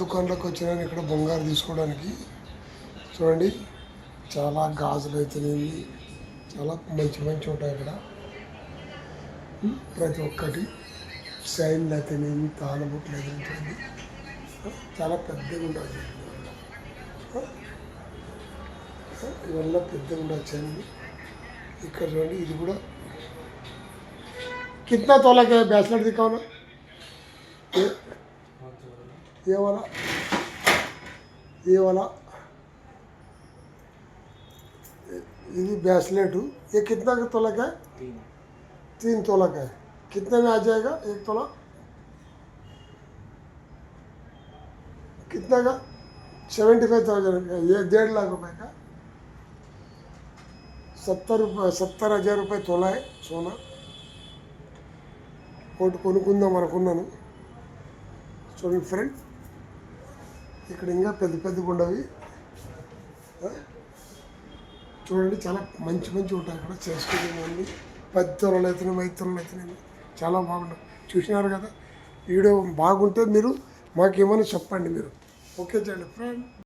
దుకాణంలోకి వచ్చినాను ఇక్కడ బంగారు తీసుకోవడానికి. చూడండి చాలా గాజులు అయితేనేవి చాలా మంచి మంచి ఉంటాయి ఇక్కడ. ప్రతి ఒక్కటి చైన్లు అయితేనేవి తాళబొట్లు అయితే చూడండి చాలా పెద్దగా ఉండాలి. ఇవల్ల పెద్దగా ఉండాలి చైన్లు. ఇక్కడ చూడండి ఇది కూడా कितना तोला के ब्रेसलेट दिखाओ ना. ये वाला ये ब्रेसलेट ये कितना का तोला का है? 3 तोला का है. कितने में आ जाएगा 1 तोला? कितना का? 75,000 का. ये 1.5 लाख रुपए का. 70,000 रुपये तोला है सोना. ఒకటి కొనుక్కుందాం అనుకున్నాను. చూడండి ఫ్రెండ్ ఇక్కడ ఇంకా పెద్ద పెద్దగా ఉండవి. చూడండి చాలా మంచి మంచి ఉంటాయి ఇక్కడ చేసుకునేవన్నీ. 10 తొలలు అయితేనేమి 5 తొలలు అయితేనేమి చాలా బాగుంటాయి. చూసినారు కదా. వీడియో బాగుంటే మీరు మాకేమైనా చెప్పండి మీరు. ఓకే చేయండి ఫ్రెండ్.